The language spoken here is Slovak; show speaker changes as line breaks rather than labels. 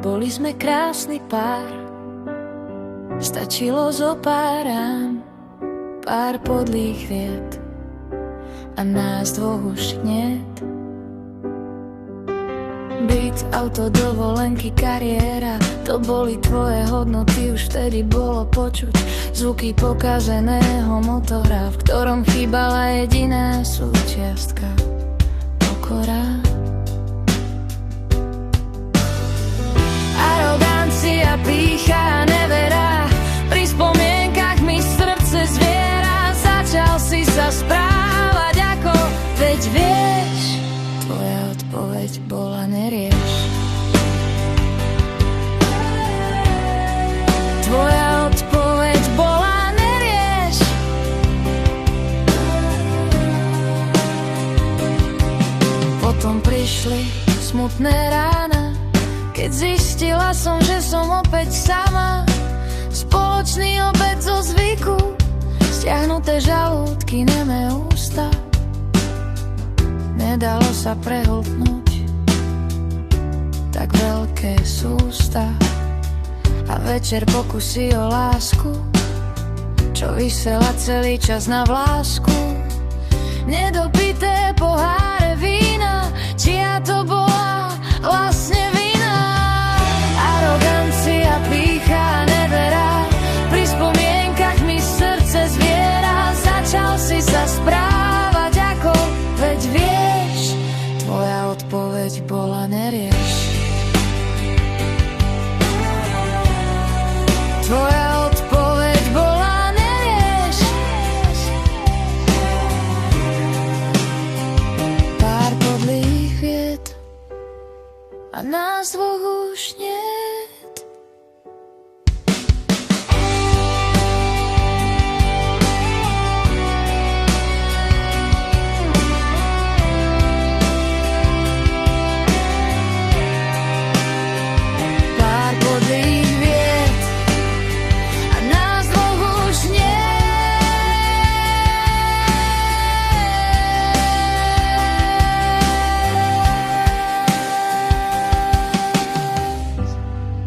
Boli sme krásny pár, stačilo zo pár rán, pár podlých vied a nás dvoch už niet. Byt, auto, dovolenky, kariéra, to boli tvoje hodnoty, už vtedy bolo počuť zvuky pokazeného motora, v ktorom chýbala jediná súčiastka, pokora. Arogancia, pýcha a nevera, pri spomienkach mi srdce zviera. Začal si sa správať ako, veď vieš, tvoja odpoveď bola nerieš. Tvoja odpoveď bola nerieš. Potom prišli smutné rána, keď zistila som, že som opäť sama. Spoločný obed zo zvyku, stiahnuté žalúdky, nemé ústa. Nedalo sa prehltnúť tak veľké sústa. A večer pokusy o lásku, čo visela celý čas na vlásku. Nedopité poháre vína, čia to bola vlastne vina. Arogancia, pýcha a nevera, pri spomienkach mi srdce zviera. Začal si sa správať ako, veď vieš, tvoja odpoveď bola nerieš. Tvoja odpoveď bola nerieš. Pár podlých vied a nás dvoch už nie.